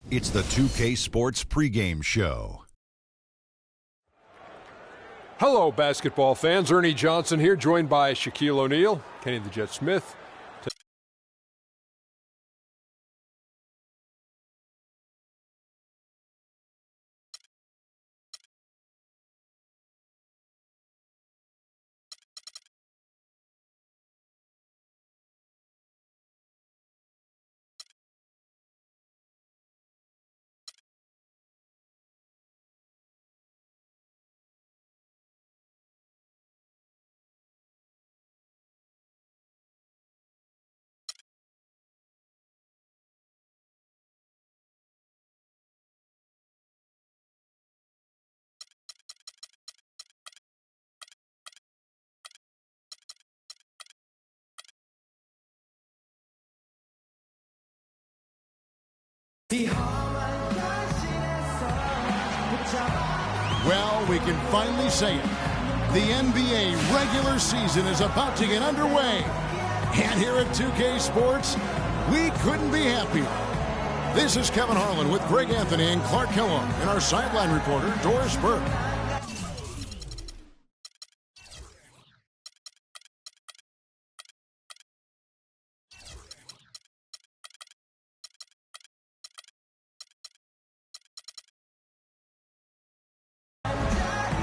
It's the 2K Sports pregame show. Hello, basketball fans. Ernie Johnson here, joined by Shaquille O'Neal, Kenny the Jet Smith. Well, we can finally say it. The NBA regular season is about to get underway. And here at 2K Sports, we couldn't be happier. This is Kevin Harlan with Greg Anthony and Clark Kellogg and our sideline reporter, Doris Burke.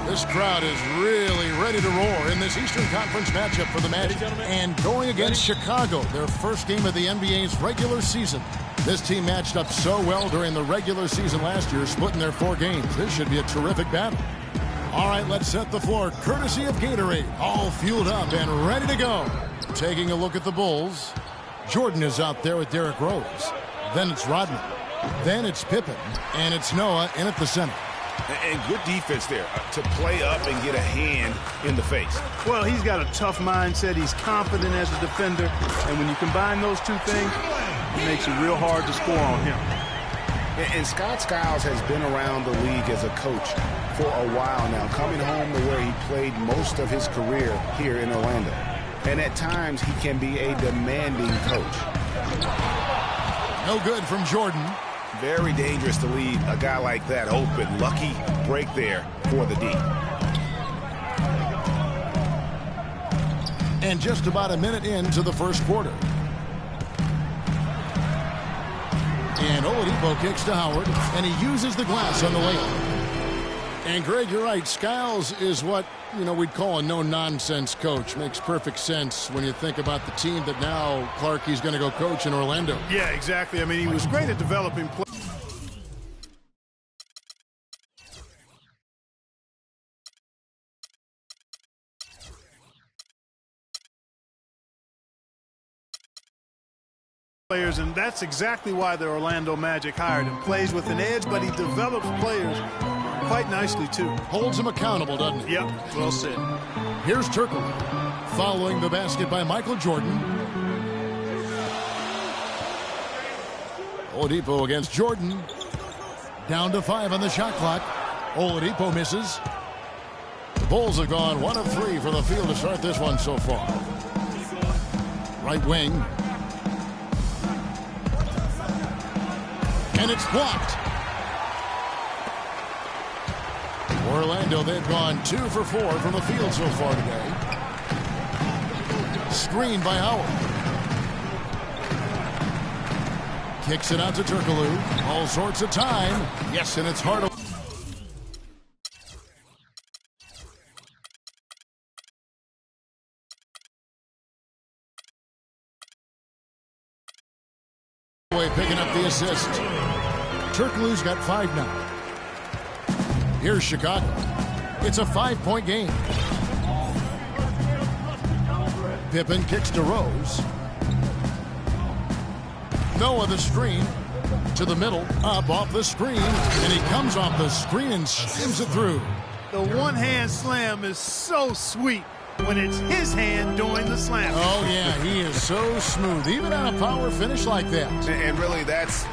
This crowd is really ready to roar in this Eastern Conference matchup for the Magic. And going against Chicago, their first game of the NBA's regular season. This team matched up so well during the regular season last year, splitting their 4 games. This should be a terrific battle. All right, let's set the floor, courtesy of Gatorade. All fueled up and ready to go. Taking a look at the Bulls. Jordan is out there with Derrick Rose. Then it's Rodman. Then it's Pippen. And it's Noah in at the center. And good defense there to play up and get a hand in the face. Well, he's got a tough mindset. He's confident as a defender. And when you combine those two things, it makes it real hard to score on him. And Scott Skiles has been around the league as a coach for a while now, coming home to where he played most of his career here in Orlando. And at times, he can be a demanding coach. No good from Jordan. Very dangerous to leave a guy like that open. Lucky break there for the D. And just about a minute into the first quarter. And Oladipo kicks to Howard, and he uses the glass on the layup. And Greg, you're right. Skiles is what, we'd call a no-nonsense coach. Makes perfect sense when you think about the team that now Clark, he's going to go coach in Orlando. Yeah, exactly. I mean, he was great at developing players, and that's exactly why the Orlando Magic hired him. Plays with an edge, but he develops players quite nicely, too. Holds him accountable, doesn't he? Yep, well said. Here's Turkle. Following the basket by Michael Jordan. Oladipo against Jordan. Down to 5 on the shot clock. Oladipo misses. The Bulls have gone 1 of 3 for the field to start this one so far. Right wing. And it's blocked. Orlando, they've gone 2 for 4 from the field so far today. Screen by Howard. Kicks it out to Turkoglu. All sorts of time. Yes, and it's hard. Picking up the assist. Turkoglu's got 5 now. Here's Chicago. It's a 5-point game. Pippen kicks to Rose. Noah the screen. To the middle. Up off the screen. And he comes off the screen and skims it through. The one-hand slam is so sweet when it's his hand doing the slam. Oh, yeah, he is so smooth, even on a power finish like that. And really, that's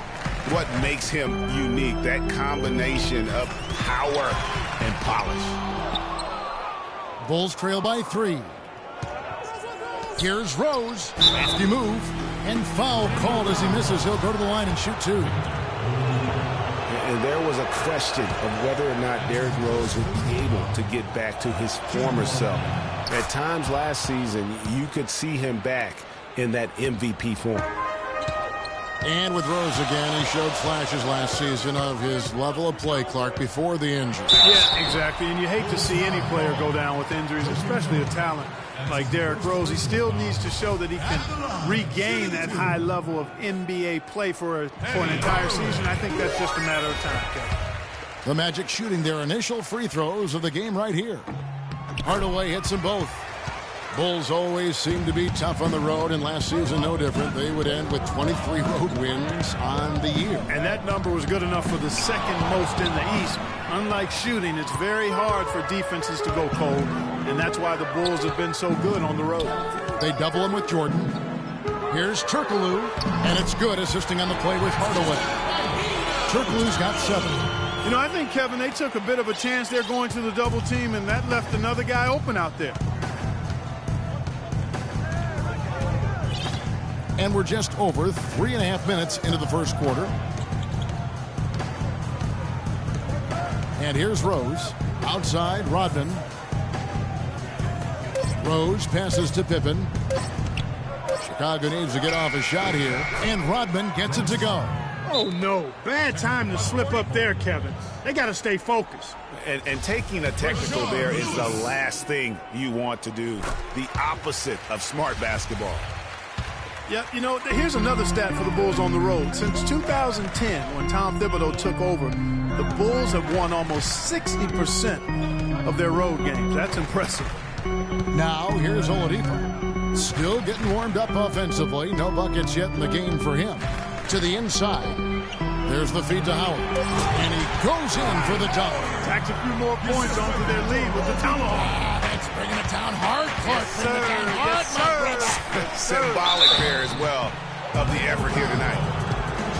what makes him unique, that combination of power and polish. Bulls trail by 3. Here's Rose. Lefty move. And foul called as he misses. He'll go to the line and shoot 2. And there was a question of whether or not Derrick Rose would be able to get back to his former self. At times last season, you could see him back in that MVP form. And with Rose again, he showed flashes last season of his level of play, Clark, before the injury. Yeah, exactly. And you hate to see any player go down with injuries, especially a talent like Derrick Rose. He still needs to show that he can regain that high level of NBA play for an entire season. I think that's just a matter of time, Kevin. The Magic shooting their initial free throws of the game right here. Hardaway hits them both. Bulls always seem to be tough on the road, and last season no different. They would end with 23 road wins on the year. And that number was good enough for the second most in the East. Unlike shooting, it's very hard for defenses to go cold, and that's why the Bulls have been so good on the road. They double him with Jordan. Here's Turkoglu, and it's good, assisting on the play with Hardaway. Turkoglu's got 7. You know, I think, Kevin, they took a bit of a chance there going to the double team, and that left another guy open out there. And we're just over 3.5 minutes into the first quarter. And here's Rose. Outside, Rodman. Rose passes to Pippen. Chicago needs to get off a shot here. And Rodman gets it to go. Oh, no. Bad time to slip up there, Kevin. They got to stay focused. And taking a technical there is the last thing you want to do. The opposite of smart basketball. Yeah, you know, here's another stat for the Bulls on the road. Since 2010, when Tom Thibodeau took over, the Bulls have won almost 60% of their road games. That's impressive. Now, here's Oladipo. Still getting warmed up offensively. No buckets yet in the game for him. To the inside. There's the feed to Howard. And he goes in for the dunk. Tacks a few more points onto their lead with the tomahawk. That's bringing it down hard. Clark, Yes, sir. Yes, sir. Symbolic there as well of the effort here tonight.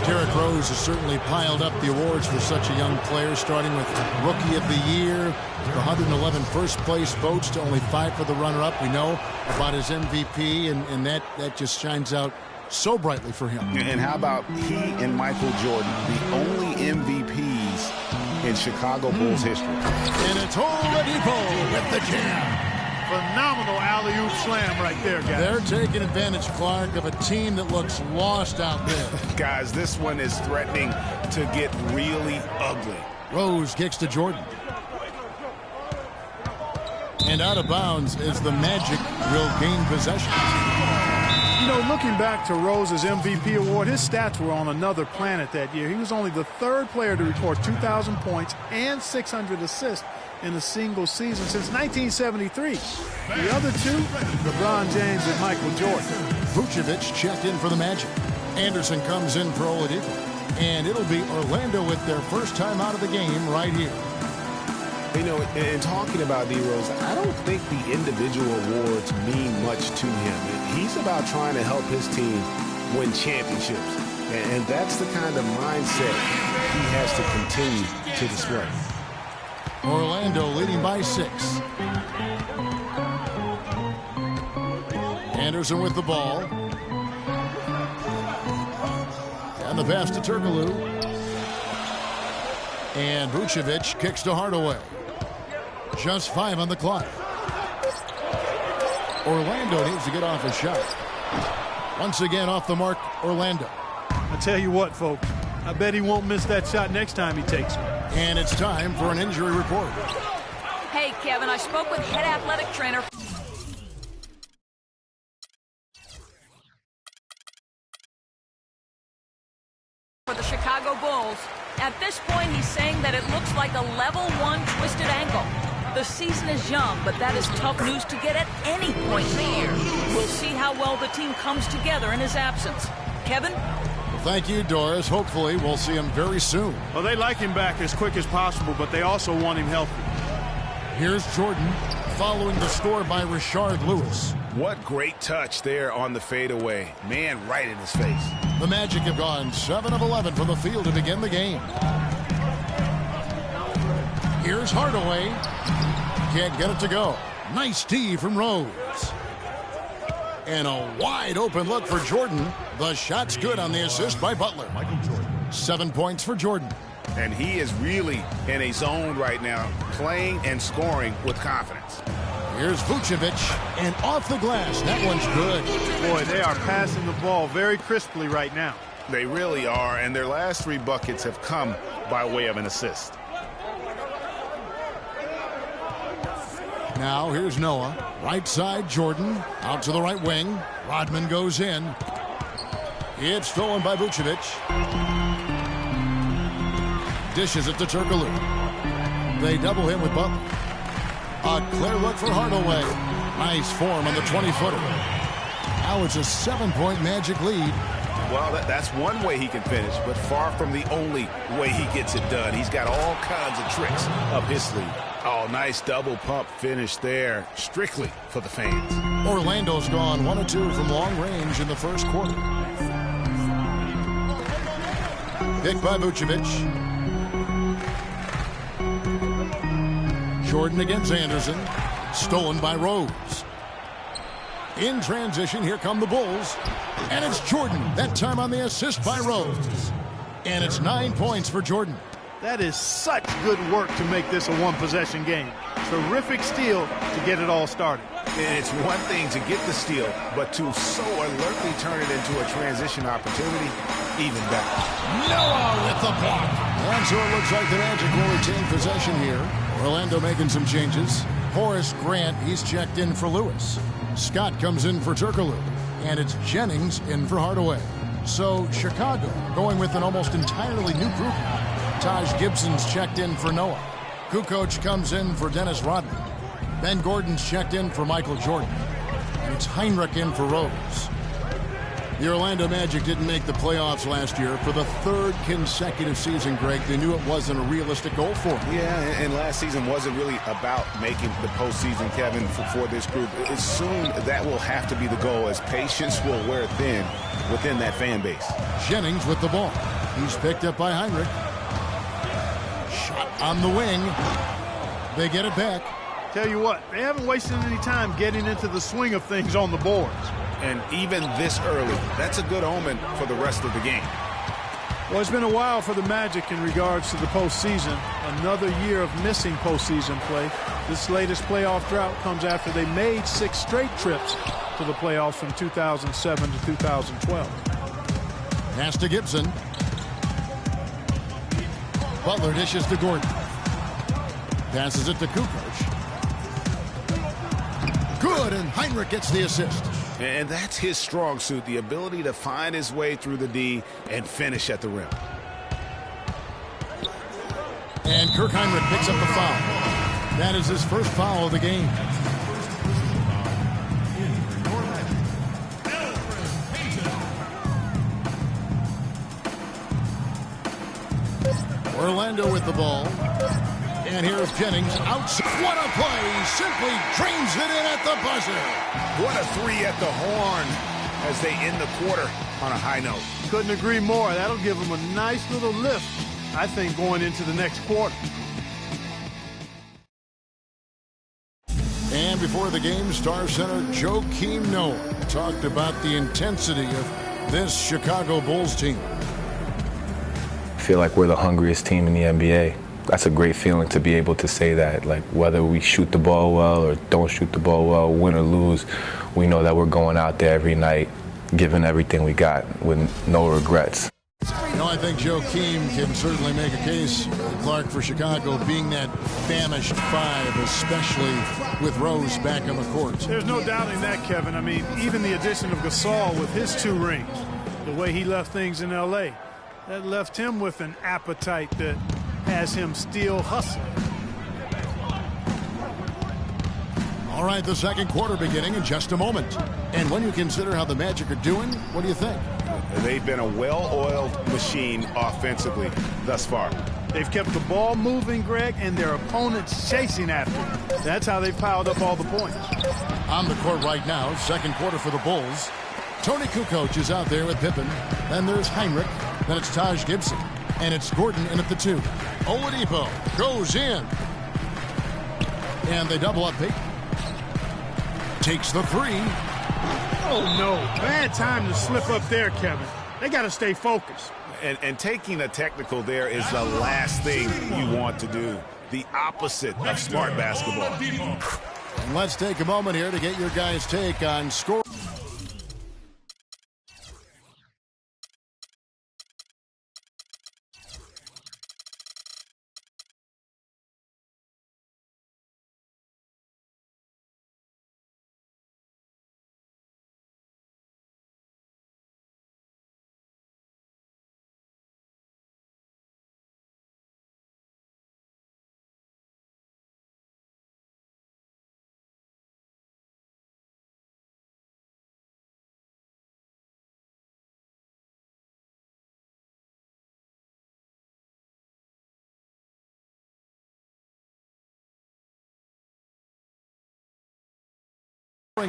Derrick Rose has certainly piled up the awards for such a young player, starting with Rookie of the Year, the 111 first-place votes to only 5 for the runner-up. We know about his MVP, and that just shines out so brightly for him. And how about he and Michael Jordan, the only MVPs in Chicago Bulls history. And it's Oladipo with the jam. Phenomenal alley-oop slam right there, guys. They're taking advantage, Clark, of a team that looks lost out there. Guys, this one is threatening to get really ugly. Rose kicks to Jordan. And out of bounds as the Magic will gain possession. You know, looking back to Rose's MVP award, his stats were on another planet that year. He was only the 3rd player to record 2,000 points and 600 assists in a single season since 1973. The other two, LeBron James and Michael Jordan. Vucevic checked in for the Magic. Anderson comes in for Oladipo. And it'll be Orlando with their first time out of the game right here. You know, in talking about D. Rose, I don't think the individual awards mean much to him. He's about trying to help his team win championships. And that's the kind of mindset he has to continue to display. Orlando leading by 6. Anderson with the ball. And the pass to Turkoglu. And Vucevic kicks to Hardaway. Just 5 on the clock. Orlando needs to get off a shot. Once again off the mark, Orlando. I tell you what, folks, I bet he won't miss that shot next time he takes it. And it's time for an injury report. Hey, Kevin, I spoke with head athletic trainer for the Chicago Bulls. At this point, he's saying that it looks like a level 1 twisted ankle. The season is young, but that is tough news to get at any point in the year. We'll see how well the team comes together in his absence. Kevin? Thank you, Doris. Hopefully, we'll see him very soon. Well, they like him back as quick as possible, but they also want him healthy. Here's Jordan following the score by Rashard Lewis. What great touch there on the fadeaway. Man, right in his face. The Magic have gone 7 of 11 from the field to begin the game. Here's Hardaway. Can't get it to go. Nice tee from Rose. And a wide open look for Jordan. The shot's good on the assist by Butler. 7 points for Jordan. And he is really in a zone right now, playing and scoring with confidence. Here's Vucevic, and off the glass. That one's good. Boy, they are passing the ball very crisply right now. They really are, and their last 3 buckets have come by way of an assist. Now here's Noah. Right side, Jordan. Out to the right wing. Rodman goes in. It's stolen by Vucevic. Dishes it to Turkoglu. They double him with Butler. A clear look for Hardaway. Nice form on the 20-footer. Now it's a 7-point Magic lead. Well, that's one way he can finish, but far from the only way he gets it done. He's got all kinds of tricks up his sleeve. Oh, nice double pump finish there, strictly for the fans. Orlando's gone 1 of 2 from long range in the first quarter. Picked by Vucevic. Jordan against Anderson. Stolen by Rose. In transition, here come the Bulls. And it's Jordan, that time on the assist by Rose. And it's 9 points for Jordan. That is such good work to make this a one-possession game. Terrific steal to get it all started. And it's one thing to get the steal, but to so alertly turn it into a transition opportunity, even better. Noah with the block. And so it looks like the Magic will retain possession here. Orlando making some changes. Horace Grant, he's checked in for Lewis. Scott comes in for Turkoglu. And it's Jennings in for Hardaway. So Chicago going with an almost entirely new group. Taj Gibson's checked in for Noah. Kukoc comes in for Dennis Rodman. Ben Gordon's checked in for Michael Jordan. And it's Heinrich in for Rose. The Orlando Magic didn't make the playoffs last year for the 3rd consecutive season, Greg. They knew it wasn't a realistic goal for them. Yeah, and last season wasn't really about making the postseason, Kevin, for this group. It's soon that will have to be the goal, as patience will wear thin within that fan base. Jennings with the ball. He's picked up by Heinrich. Shot on the wing. They get it back. Tell you what, they haven't wasted any time getting into the swing of things on the boards. And even this early, that's a good omen for the rest of the game. Well, it's been a while for the Magic in regards to the postseason. Another year of missing postseason play. This latest playoff drought comes after they made 6 straight trips to the playoffs from 2007 to 2012. Pass to Gibson. Butler dishes to Gordon. Passes it to Kukoc. Good, and Heinrich gets the assist. And that's his strong suit, the ability to find his way through the D and finish at the rim. And Kirk Heinrich picks up the foul. That is his first foul of the game. Orlando with the ball. And here's Jennings outside. What a play! Simply drains it in at the buzzer. What a 3 at the horn as they end the quarter on a high note. Couldn't agree more. That'll give them a nice little lift, I think, going into the next quarter. And before the game, Star Center Joakim Noah talked about the intensity of this Chicago Bulls team. I feel like we're the hungriest team in the NBA. That's a great feeling to be able to say that. Like, whether we shoot the ball well or don't shoot the ball well, win or lose, we know that we're going out there every night, giving everything we got with no regrets. You know, I think Joakim can certainly make a case, Clark, for Chicago being that famished 5, especially with Rose back on the court. There's no doubting that, Kevin. I mean, even the addition of Gasol with his 2 rings, the way he left things in L.A., that left him with an appetite that has him still hustling. All right, the second quarter beginning in just a moment. And when you consider how the Magic are doing, what do you think? They've been a well-oiled machine offensively thus far. They've kept the ball moving, Greg, and their opponents chasing after it. That's how they've piled up all the points. On the court right now, second quarter for the Bulls. Tony Kukoc is out there with Pippen. Then there's Heinrich. Then it's Taj Gibson. And it's Gordon in at the 2. Oladipo goes in. And they double up Peyton. Takes the 3. Oh, no. Bad time to slip up there, Kevin. They got to stay focused. And taking a technical there is the last thing you want to do. The opposite of smart basketball. And let's take a moment here to get your guys' take on score.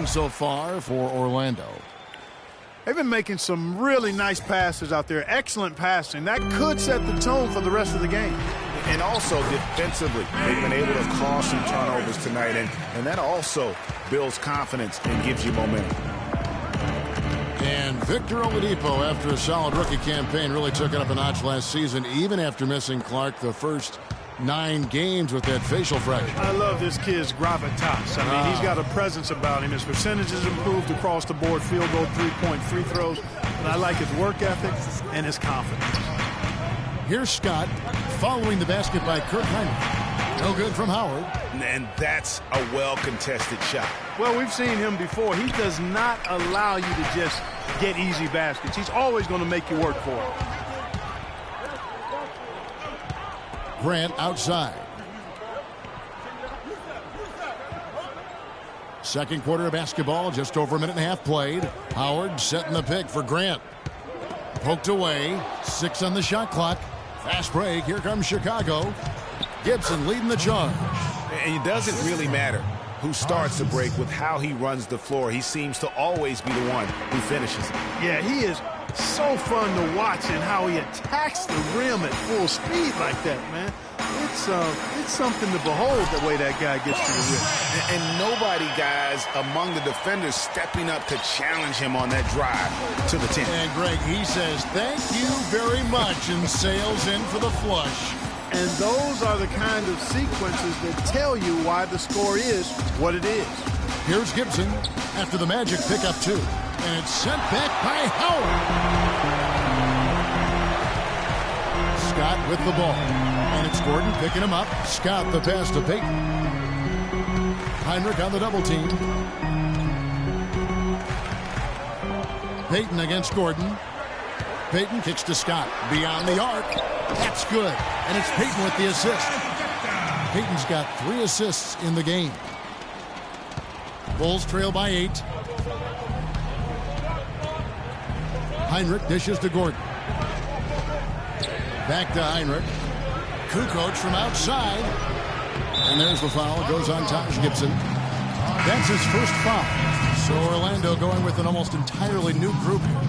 So far for Orlando. They've been making some really nice passes out there. Excellent passing. That could set the tone for the rest of the game. And also defensively, they've been able to cause some turnovers tonight. And that also builds confidence and gives you momentum. And Victor Oladipo, after a solid rookie campaign, really took it up a notch last season, even after missing Clark the first 9 games with that facial fracture. I love this kid's gravitas. I mean, he's got a presence about him. His percentages improved across the board, field goal, three-point free throws. And I like his work ethic and his confidence. Here's Scott following the basket by Kirk Heinrich. No good from Howard. And that's a well-contested shot. Well, we've seen him before. He does not allow you to just get easy baskets. He's always going to make you work for it. Grant outside. Second quarter of basketball, just over a minute and a half played. Howard setting the pick for Grant. Poked away. 6 on the shot clock. Fast break. Here comes Chicago. Gibson leading the charge. And it doesn't really matter who starts the break with how he runs the floor. He seems to always be the one who finishes it. Yeah, he is so fun to watch and how he attacks the rim at full speed like that, man. It's something to behold the way that guy gets to the rim. And nobody, guys, among the defenders stepping up to challenge him on that drive to the 10. And Greg, he says, thank you very much, and sails in for the flush. And those are the kind of sequences that tell you why the score is what it is. Here's Gibson after the Magic pick up 2. And it's sent back by Howard. Scott with the ball. And it's Gordon picking him up. Scott the pass to Payton. Heinrich on the double team. Payton against Gordon. Payton kicks to Scott. Beyond the arc. That's good. And it's Payton with the assist. Payton's got 3 assists in the game. Bulls trail by 8. Heinrich dishes to Gordon. Back to Heinrich. Kukoc from outside. And there's the foul. Goes on Taj Gibson. That's his first foul. So Orlando going with an almost entirely new group here.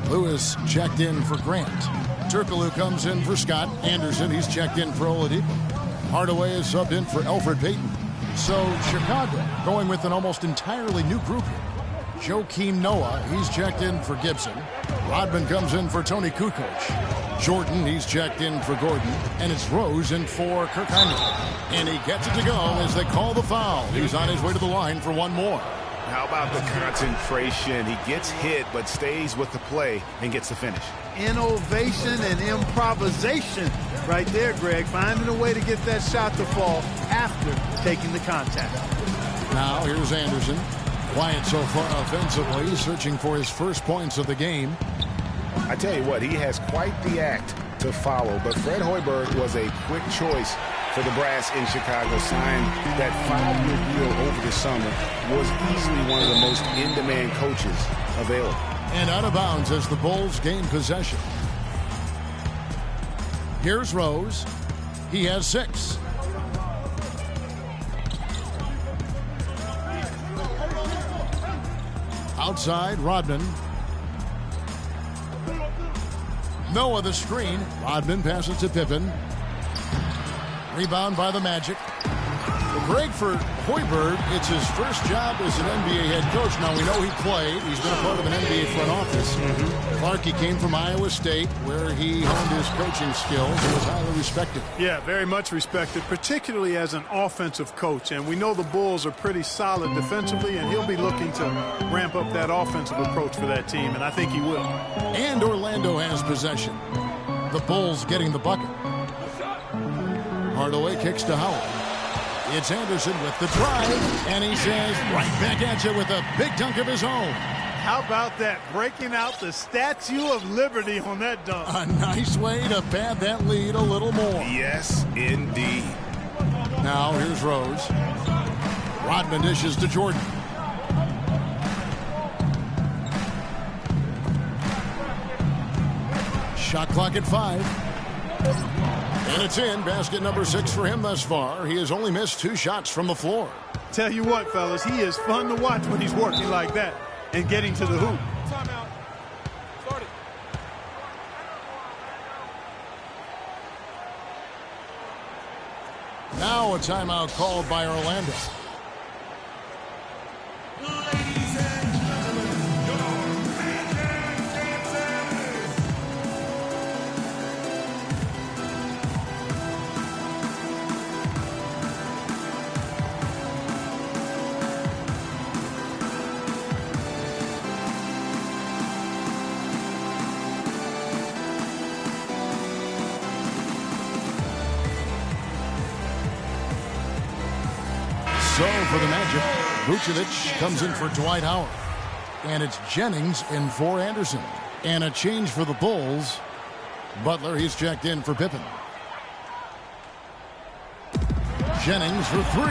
Lewis checked in for Grant. Turkoglu comes in for Scott. Anderson, he's checked in for Oladipo. Hardaway is subbed in for Elfrid Payton. So Chicago going with an almost entirely new group here. Joakim Noah, he's checked in for Gibson. Rodman comes in for Tony Kukoc. Jordan, he's checked in for Gordon. And it's Rose in for Kirk Heinrich. And he gets it to go as they call the foul. He's on his way to the line for one more. How about the concentration? He gets hit but stays with the play and gets the finish. Innovation and improvisation right there, Greg. Finding a way to get that shot to fall after taking the contact. Now here's Anderson. Quiet so far offensively, searching for his first points of the game. I tell you what, he has quite the act to follow, but Fred Hoiberg was a quick choice for the brass in Chicago. Signed that 5-year deal over the summer, was easily one of the most in-demand coaches available. And out of bounds as the Bulls gain possession. Here's Rose. He has 6. Outside, Rodman. Noah the screen. Rodman passes to Pippen. Rebound by the Magic. Greg, for Hoiberg, it's his first job as an NBA head coach. Now, we know he played. He's been a part of an NBA front office. Clark, he came from Iowa State, where he honed his coaching skills and was highly respected. Yeah, very much respected, particularly as an offensive coach. And we know the Bulls are pretty solid defensively, and he'll be looking to ramp up that offensive approach for that team, and I think he will. And Orlando has possession. The Bulls getting the bucket. Hardaway kicks to Howard. It's Anderson with the drive, and he says right back at you with a big dunk of his own. How about that? Breaking out the Statue of Liberty on that dunk. A nice way to pad that lead a little more. Yes, indeed. Now here's Rose. Rodman dishes to Jordan. Shot clock at 5. And it's in. Basket number 6 for him thus far. He has only missed 2 shots from the floor. Tell you what, fellas, he is fun to watch when he's working like that and getting to the hoop. Timeout. Start it. Now a timeout called by Orlando. So for the Magic, Vucevic comes in for Dwight Howard. And it's Jennings in for Anderson. And a change for the Bulls. Butler, he's checked in for Pippen. Jennings for 3.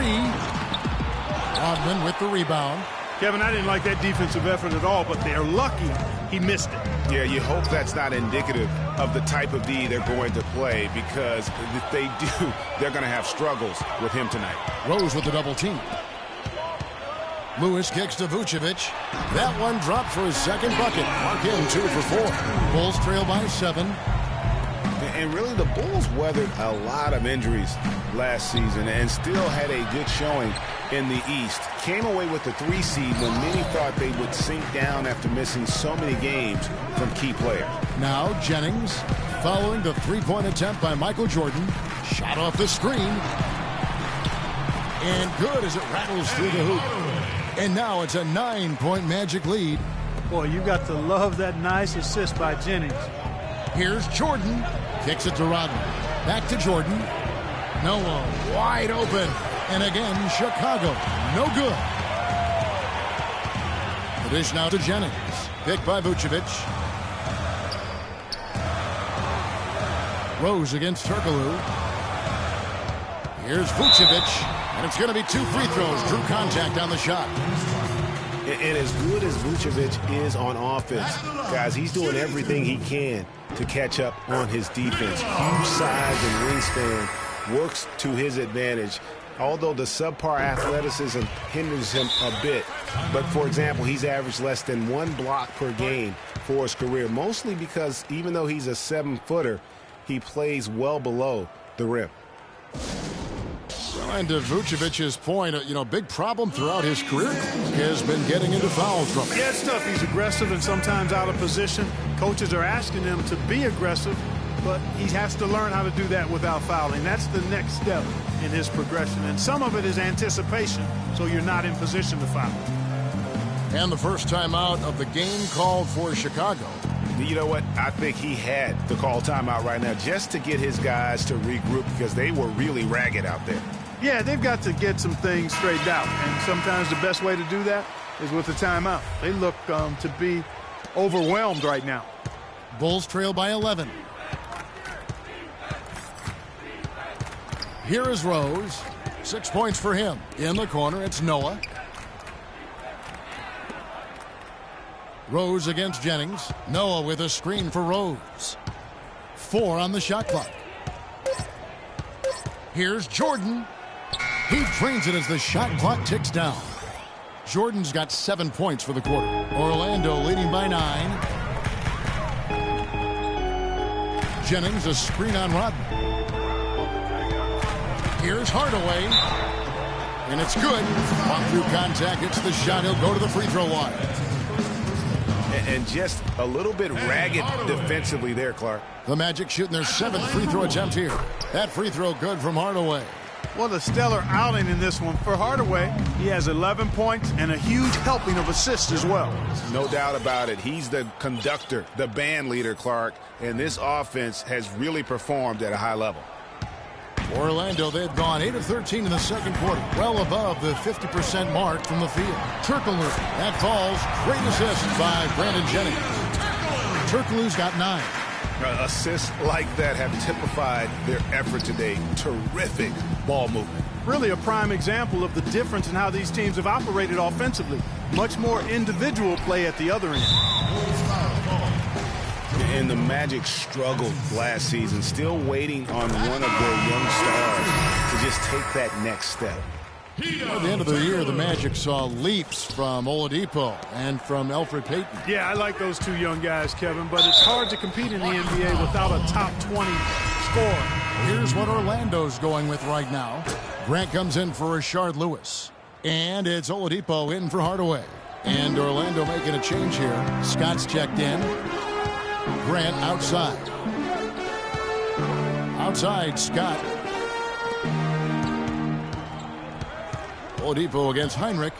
Rodman with the rebound. Kevin, I didn't like that defensive effort at all, but they're lucky he missed it. Yeah, you hope that's not indicative of the type of D they're going to play, because if they do, they're going to have struggles with him tonight. Rose with the double team. Lewis kicks to Vucevic. That one dropped for his second bucket. Mark in 2 for 4. Bulls trail by 7. And really, the Bulls weathered a lot of injuries last season and still had a good showing in the East. Came away with the 3 seed when many thought they would sink down after missing so many games from key players. Now Jennings following the 3-point attempt by Michael Jordan. Shot off the screen. And good as it rattles through the hoop. And now it's a 9-point Magic lead. Boy, you got to love that nice assist by Jennings. Here's Jordan. Kicks it to Rodman. Back to Jordan. Noah wide open. And again, Chicago. No good. The dish now to Jennings. Picked by Vucevic. Rose against Turkoglu. Here's Vucevic. And it's going to be 2 free throws. Drew contact on the shot. And as good as Vucevic is on offense, guys, he's doing everything he can to catch up on his defense. Huge size and wingspan works to his advantage, although the subpar athleticism hinders him a bit. But, for example, he's averaged less than 1 block per game for his career, mostly because even though he's a 7-footer, he plays well below the rim. And to Vucevic's point, big problem throughout his career has been getting into foul trouble. Yeah, it's tough. He's aggressive and sometimes out of position. Coaches are asking him to be aggressive, but he has to learn how to do that without fouling. That's the next step in his progression. And some of it is anticipation, so you're not in position to foul. And the first timeout of the game called for Chicago. You know what? I think he had to call timeout right now just to get his guys to regroup, because they were really ragged out there. Yeah, they've got to get some things straightened out, and sometimes the best way to do that is with a timeout. They look to be overwhelmed right now. Bulls trail by 11. Here is Rose. 6 points for him. In the corner, it's Noah. Rose against Jennings. Noah with a screen for Rose. 4 on the shot clock. Here's Jordan. He drains it as the shot clock ticks down. Jordan's got 7 points for the quarter. Orlando leading by 9. Jennings a screen on Rodman. Here's Hardaway. And it's good. One through contact, hits the shot. He'll go to the free throw line. And just a little bit ragged defensively there, Clark. The Magic shooting their 7th free throw attempt here. That free throw good from Hardaway. Well, a stellar outing in this one for Hardaway. He has 11 points and a huge helping of assists as well. No doubt about it. He's the conductor, the band leader, Clark. And this offense has really performed at a high level. Orlando, they've gone 8 of 13 in the second quarter, well above the 50% mark from the field. Turkoglu, that falls. Great assist by Brandon Jennings. Turkoglu's got 9. Assists like that have typified their effort today. Terrific ball movement. Really a prime example of the difference in how these teams have operated offensively. Much more individual play at the other end. And the Magic struggled last season, still waiting on one of their young stars to just take that next step. At the end of the year, the Magic saw leaps from Oladipo and from Elfrid Payton. Yeah, I like those two young guys, Kevin, but it's hard to compete in the NBA without a top 20 scorer. Here's what Orlando's going with right now. Grant comes in for Rashard Lewis. And it's Oladipo in for Hardaway. And Orlando making a change here. Scott's checked in. Grant outside. Outside, Scott. Oladipo against Heinrich.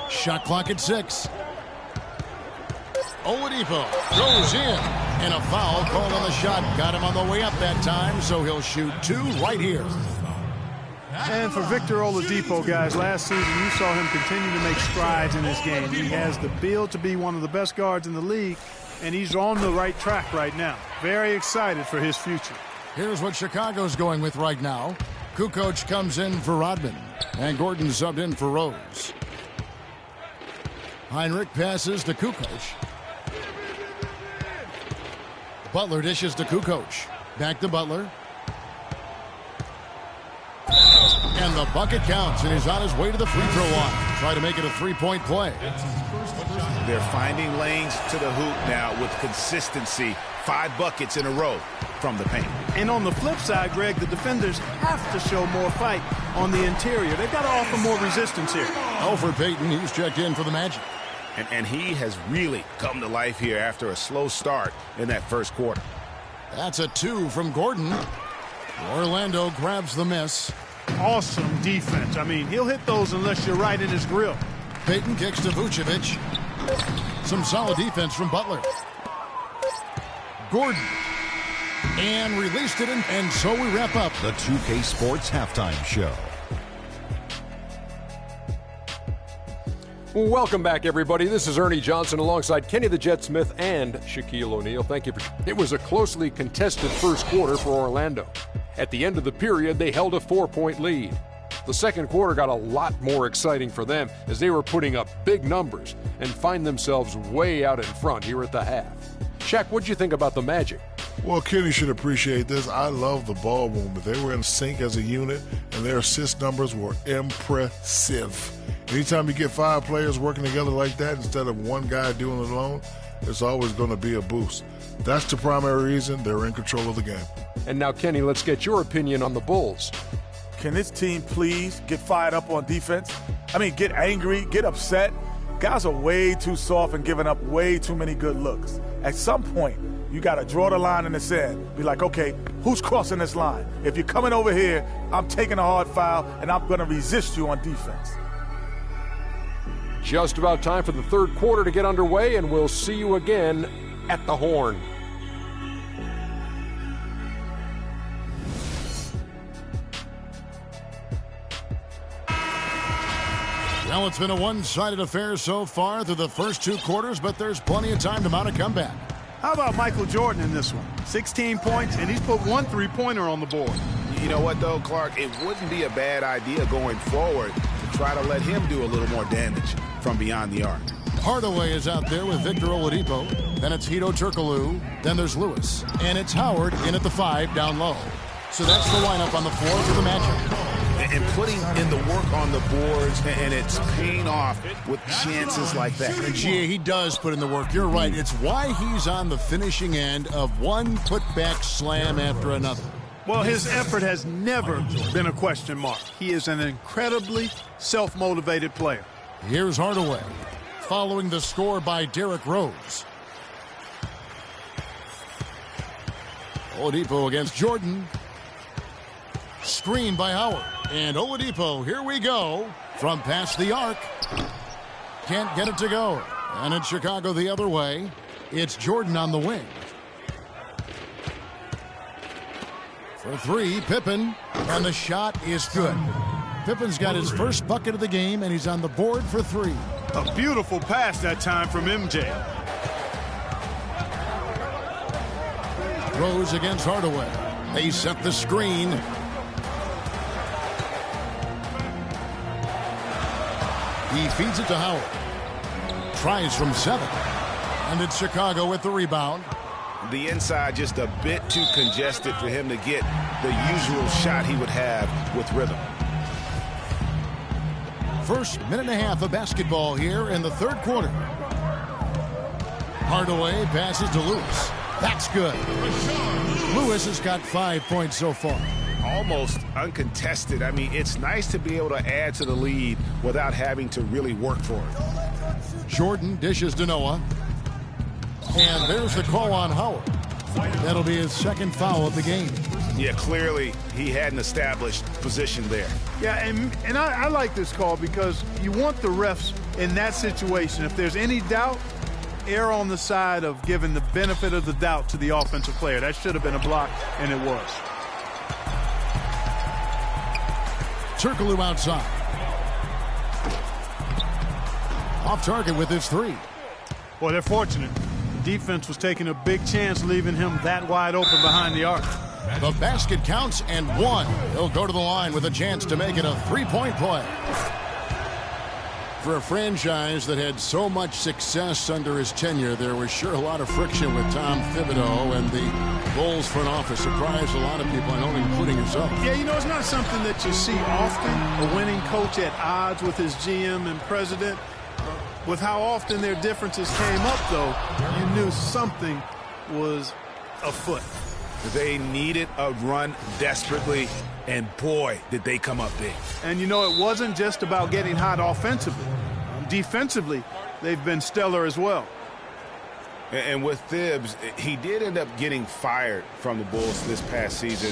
Shot clock at 6. Oladipo goes in. And a foul called on the shot. Got him on the way up that time, so he'll shoot 2 right here. And for Victor Oladipo, guys, last season you saw him continue to make strides in this game. He has the build to be one of the best guards in the league, and he's on the right track right now. Very excited for his future. Here's what Chicago's going with right now. Kukoc comes in for Rodman, and Gordon subbed in for Rose. Heinrich passes to Kukoc. Butler dishes to Kukoc. Back to Butler. And the bucket counts, and he's on his way to the free throw line. Try to make it a 3-point play. They're finding lanes to the hoop now with consistency. 5 buckets in a row from the paint. And on the flip side, Greg, the defenders have to show more fight on the interior. They've got to offer more resistance here. Elfrid Payton, he's checked in for the Magic. And he has really come to life here after a slow start in that first quarter. That's a 2 from Gordon. Orlando grabs the miss. Awesome defense. I mean, he'll hit those unless you're right in his grill. Payton kicks to Vucevic. Some solid defense from Butler. Gordon. And released it, and so we wrap up the 2K Sports Halftime Show. Welcome back, everybody. This is Ernie Johnson alongside Kenny the Jet Smith and Shaquille O'Neal. Thank you. It was a closely contested first quarter for Orlando. At the end of the period, they held a 4-point lead. The second quarter got a lot more exciting for them as they were putting up big numbers and find themselves way out in front here at the half. Shaq, what'd you think about the Magic? Well, Kenny should appreciate this. I love the ball movement. They were in sync as a unit, and their assist numbers were impressive. Anytime you get 5 players working together like that instead of one guy doing it alone, it's always going to be a boost. That's the primary reason they're in control of the game. And now, Kenny, let's get your opinion on the Bulls. Can this team please get fired up on defense? I mean, get angry, get upset. Guys are way too soft and giving up way too many good looks. At some point, you got to draw the line in the sand. Be like, okay, who's crossing this line? If you're coming over here, I'm taking a hard foul, and I'm going to resist you on defense. Just about time for the third quarter to get underway, and we'll see you again at the Horn. Well, it's been a one-sided affair so far through the first 2 quarters, but there's plenty of time to mount a comeback. How about Michael Jordan in this one? 16 points, and he's put 1 3-pointer on the board. You know what, though, Clark? It wouldn't be a bad idea going forward to try to let him do a little more damage from beyond the arc. Hardaway is out there with Victor Oladipo. Then it's Hedo Turkoglu. Then there's Lewis. And it's Howard in at the 5 down low. So that's the lineup on the floor for the Magic. And putting in the work on the boards, and it's paying off with chances like that. And Gia, he does put in the work. You're right. It's why he's on the finishing end of one putback slam after another. Well, his effort has never been a question mark. He is an incredibly self-motivated player. Here's Hardaway, following the score by Derrick Rose. Oladipo against Jordan. Screen by Howard. And Oladipo, here we go. From past the arc. Can't get it to go. And it's Chicago the other way. It's Jordan on the wing. For three, Pippen. And the shot is good. Pippen's got his first bucket of the game, and he's on the board for three. A beautiful pass that time from MJ. Rose against Hardaway. They set the screen. He feeds it to Howard. Tries from 7. And it's Chicago with the rebound. The inside just a bit too congested for him to get the usual shot he would have with rhythm. First minute and a half of basketball here in the third quarter. Hardaway passes to Lewis. That's good. Lewis has got 5 points so far. Almost uncontested. I mean, it's nice to be able to add to the lead without having to really work for it. Jordan dishes to Noah. And there's the call on Howard. That'll be his second foul of the game. Yeah, clearly he had an established position there. Yeah, and I like this call because you want the refs in that situation. If there's any doubt, err on the side of giving the benefit of the doubt to the offensive player. That should have been a block, and it was. Turkoglu outside. Off target with his three. Well, they're fortunate. The defense was taking a big chance leaving him that wide open behind the arc. The basket counts and one. He'll go to the line with a chance to make it a three-point play. For a franchise that had so much success under his tenure, there was sure a lot of friction with Tom Thibodeau, and the Bulls front office surprised a lot of people, I know, including yourself. Yeah, you know, it's not something that you see often, a winning coach at odds with his GM and president. With how often their differences came up, though, you knew something was afoot. They needed a run desperately, and boy, did they come up big. And, you know, it wasn't just about getting hot offensively. Defensively, they've been stellar as well. And with Thibs, he did end up getting fired from the Bulls this past season.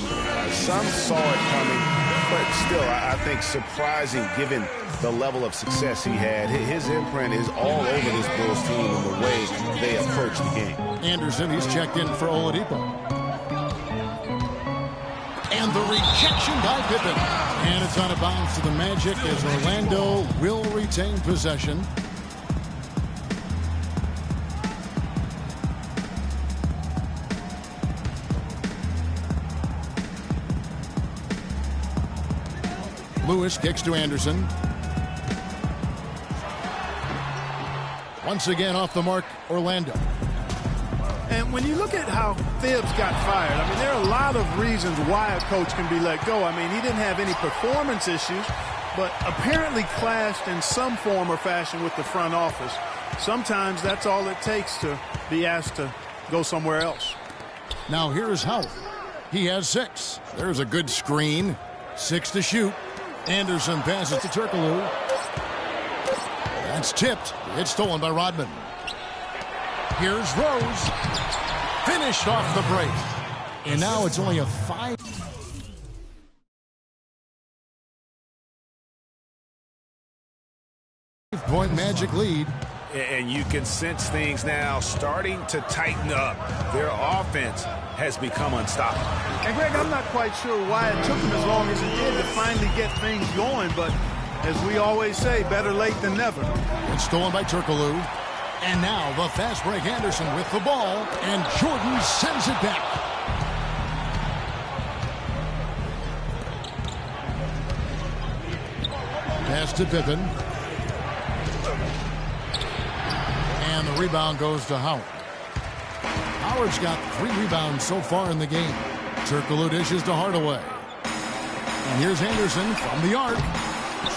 Some saw it coming, but still, I think surprising given the level of success he had. His imprint is all over this Bulls team and the way they approach the game. Anderson, he's checked in for Oladipo. And the rejection by Pippen. And it's out of bounds to the Magic as Orlando will retain possession. Lewis kicks to Anderson. Once again off the mark, Orlando. And when you look at how Thibs got fired, I mean, there are a lot of reasons why a coach can be let go. I mean, he didn't have any performance issues, but apparently clashed in some form or fashion with the front office. Sometimes that's all it takes to be asked to go somewhere else. Now here's Howard. He has 6. There's a good screen. 6 to shoot. Anderson passes to Turkoglu. That's tipped. It's stolen by Rodman. Here's Rose. Finished off the break. And now it's only a 5-point Magic lead. And you can sense things now starting to tighten up. Their offense has become unstoppable. And, Greg, I'm not quite sure why it took them as long as it did to finally get things going, but as we always say, better late than never. It's stolen by Turkoglu. And now the fast break Anderson with the ball, and Jordan sends it back. Pass to Pippen. And the rebound goes to Howard. Howard's got 3 rebounds so far in the game. Turkoglu dishes to Hardaway. And here's Anderson from the arc.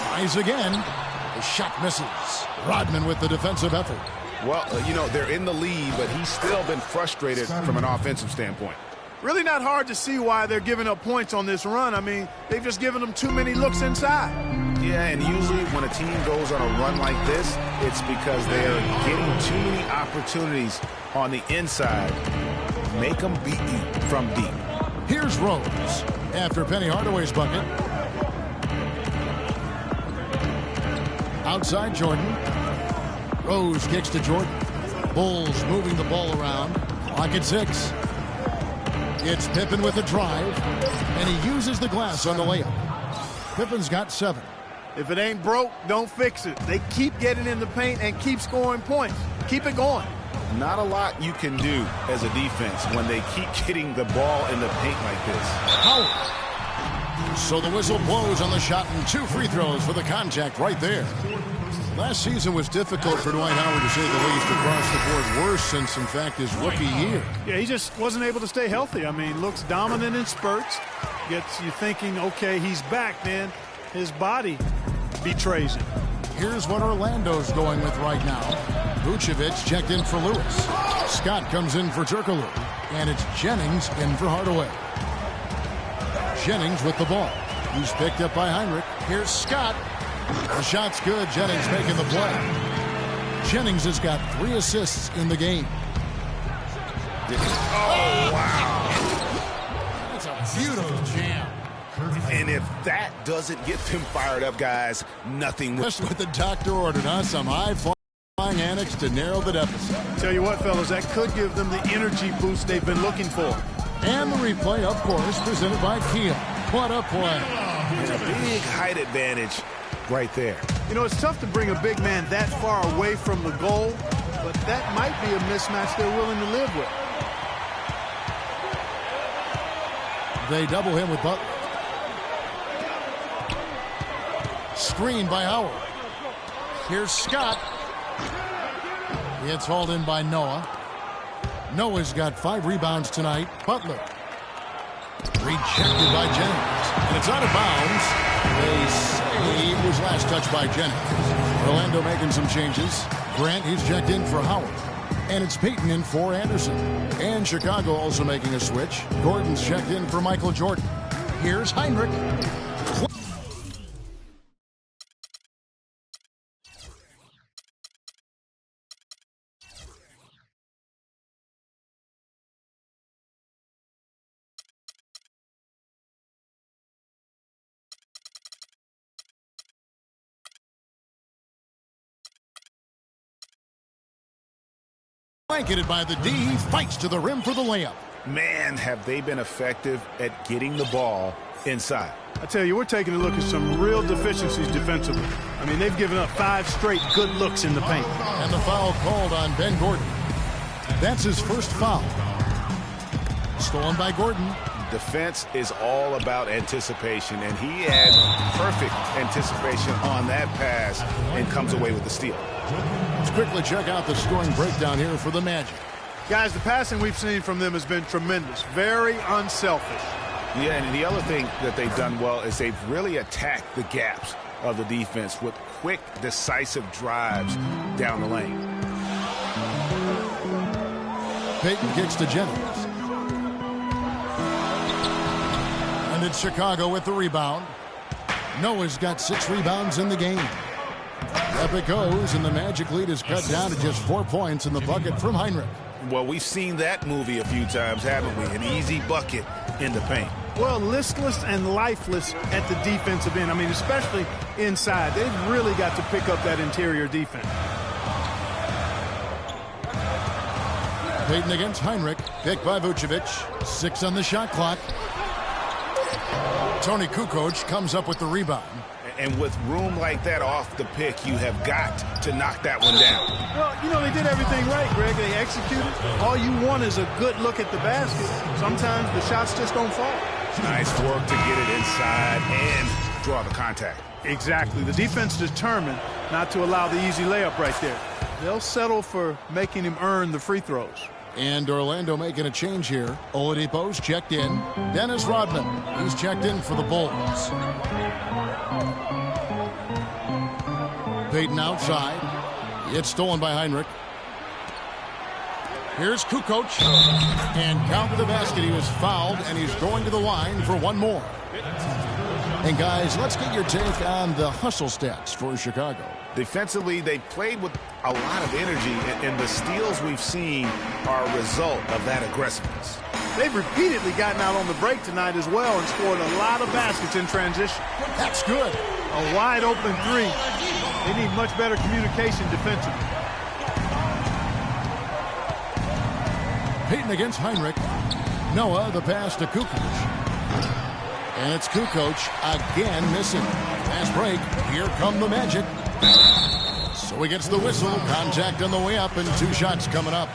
Tries again. The shot misses. Rodman with the defensive effort. Well, you know, they're in the lead, but he's still been frustrated from an offensive standpoint. Really not hard to see why they're giving up points on this run. I mean, they've just given them too many looks inside. Yeah, and usually when a team goes on a run like this, it's because they are getting too many opportunities on the inside. Make them beat you from deep. Here's Rose after Penny Hardaway's bucket. Outside Jordan. Rose kicks to Jordan. Bulls moving the ball around. Clock at 6. It's Pippen with a drive, and he uses the glass on the layup. Pippen's got 7. If it ain't broke, don't fix it. They keep getting in the paint and keep scoring points. Keep it going. Not a lot you can do as a defense when they keep getting the ball in the paint like this. Howard. So the whistle blows on the shot, and 2 free throws for the contact right there. Last season was difficult for Dwight Howard, to say the least, across the board. Worse since, in fact, his rookie year. Yeah, he just wasn't able to stay healthy. I mean, looks dominant in spurts. Gets you thinking, okay, he's back, then his body betrays him. Here's what Orlando's going with right now. Vucevic checked in for Lewis. Scott comes in for Turkoglu. And it's Jennings in for Hardaway. Jennings with the ball. He's picked up by Heinrich. Here's Scott. The shot's good. Jennings making the play. Jennings has got 3 assists in the game. Oh, wow. That's a beautiful jam. And if that doesn't get them fired up, guys, nothing will. Just what the doctor ordered, huh? Some high-flying annex to narrow the deficit. Tell you what, fellas, that could give them the energy boost they've been looking for. And the replay, of course, presented by Kia. What a play. And a big height advantage right there. You know, it's tough to bring a big man that far away from the goal, but that might be a mismatch they're willing to live with. They double him with Butler. Screen by Howard. Here's Scott. It's hauled in by Noah. Noah's got 5 rebounds tonight. Butler. Rejected by Jennings. And it's out of bounds. They say it was last touched by Jennings. Orlando making some changes. Grant, he's checked in for Howard. And it's Peyton in for Anderson. And Chicago also making a switch. Gordon's checked in for Michael Jordan. Here's Heinrich. Blanketed by the D, he fights to the rim for the layup. Man, have they been effective at getting the ball inside. I tell you, we're taking a look at some real deficiencies defensively. I mean, they've given up 5 straight good looks in the paint. And the foul called on Ben Gordon. That's his first foul. Stolen by Gordon. Defense is all about anticipation, and he has perfect anticipation on that pass and comes away with the steal. Let's quickly check out the scoring breakdown here for the Magic. Guys, the passing we've seen from them has been tremendous. Very unselfish. Yeah, and the other thing that they've done well is they've really attacked the gaps of the defense with quick, decisive drives down the lane. Peyton kicks to Jennings. And it's Chicago with the rebound. Noah's got 6 rebounds in the game. Up it goes, and the Magic lead is cut down to just 4 points in the bucket from Heinrich. Well, we've seen that movie a few times, haven't we? An easy bucket in the paint. Well, listless and lifeless at the defensive end. I mean, especially inside. They've really got to pick up that interior defense. Peyton against Heinrich. Picked by Vucevic. 6 on the shot clock. Tony Kukoc comes up with the rebound. And with room like that off the pick, you have got to knock that one down. Well, you know, they did everything right, Greg. They executed. All you want is a good look at the basket. Sometimes the shots just don't fall. Nice work to get it inside and draw the contact. Exactly. The defense determined not to allow the easy layup right there. They'll settle for making him earn the free throws. And Orlando making a change here. Oladipo's checked in. Dennis Rodman, he's checked in for the Bulls. Peyton outside. It's stolen by Heinrich. Here's Kukoc. And count the basket. He was fouled, and he's going to the line for one more. And, guys, let's get your take on the hustle stats for Chicago. Defensively, they played with a lot of energy, and the steals we've seen are a result of that aggressiveness. They've repeatedly gotten out on the break tonight as well and scored a lot of baskets in transition. That's good. A wide open three. They need much better communication defensively. Peyton against Heinrich. Noah, the pass to Kukoc. And it's Kukoc again missing. Fast break. Here come the Magic. So he gets the whistle. Contact on the way up, and 2 shots coming up.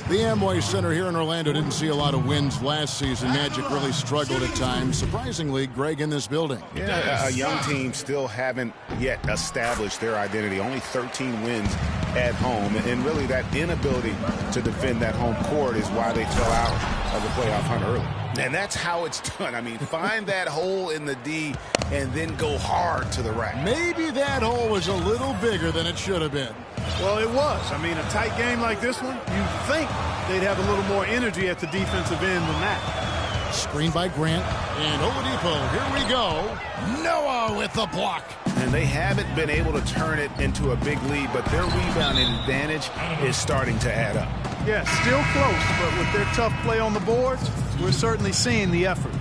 The Amway Center here in Orlando didn't see a lot of wins last season. Magic really struggled at times. Surprisingly, Greg, in this building. Yeah, a young team still haven't yet established their identity. Only 13 wins at home. And really that inability to defend that home court is why they fell out of the playoff hunt early. And that's how it's done. I mean, find that hole in the D and then go hard to the rack. Maybe that hole was a little bigger than it should have been. Well, it was. I mean, a tight game like this one, you'd think they'd have a little more energy at the defensive end than that. Screen by Grant. And Oladipo, here we go. Noah with the block. And they haven't been able to turn it into a big lead, but their rebounding advantage is starting to add up. Yeah, still close, but with their tough play on the boards, we're certainly seeing the effort.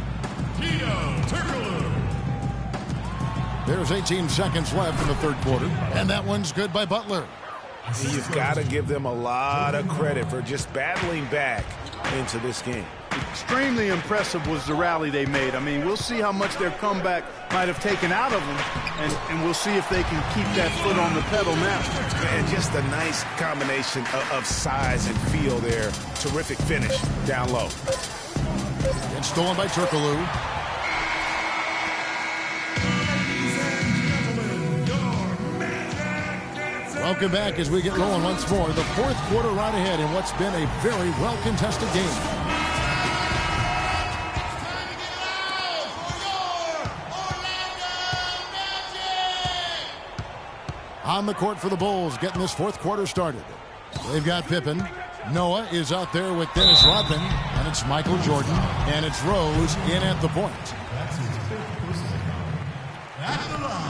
There's 18 seconds left in the third quarter, and that one's good by Butler. You've got to give them a lot of credit for just battling back into this game. Extremely impressive was the rally they made. I mean, we'll see how much their comeback might have taken out of them, and we'll see if they can keep that foot on the pedal now. And just a nice combination of size and feel there. Terrific finish down low. It's stolen by Turkoglu. Welcome back as we get rolling once more. The fourth quarter right ahead in what's been a very well-contested game. On the court for the Bulls, getting this fourth quarter started. They've got Pippen. Noah is out there with Dennis Rodman. And it's Michael Jordan. And it's Rose in at the point.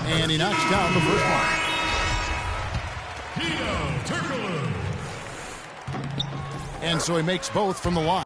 And he knocks down the first one. And so he makes both from the line.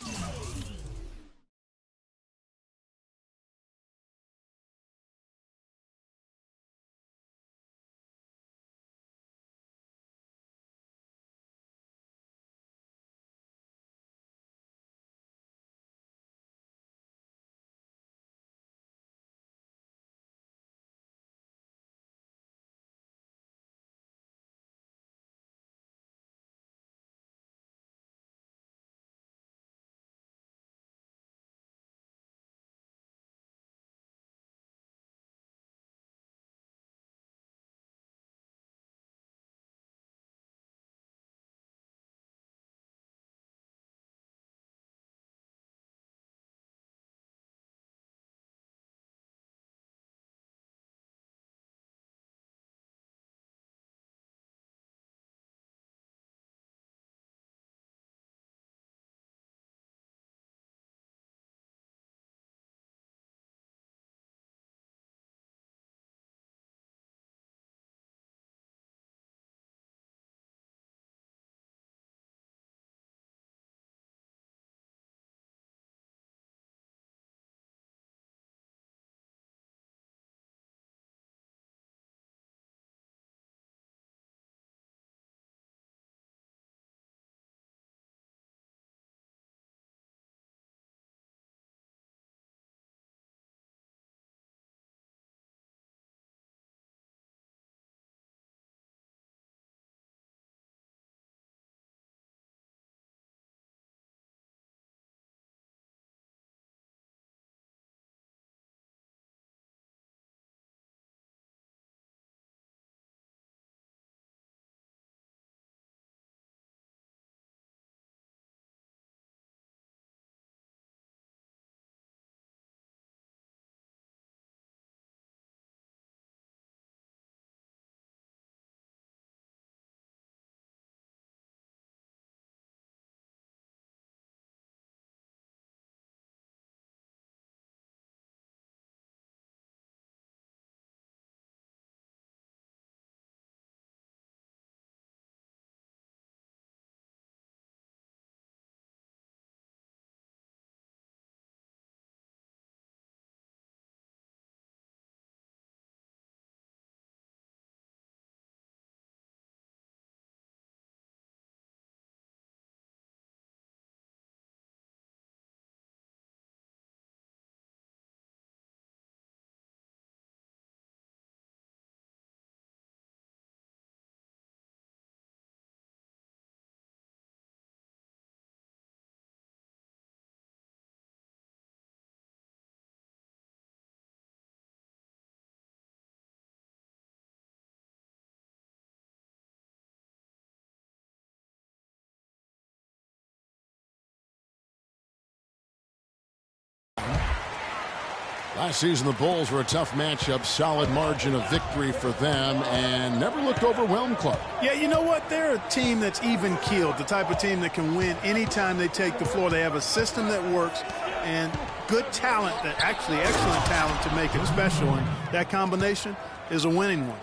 Last season, the Bulls were a tough matchup, solid margin of victory for them, and never looked overwhelmed, Clark. Yeah, you know what? They're a team that's even-keeled, the type of team that can win anytime they take the floor. They have a system that works and good talent, that actually excellent talent to make it special, and that combination is a winning one.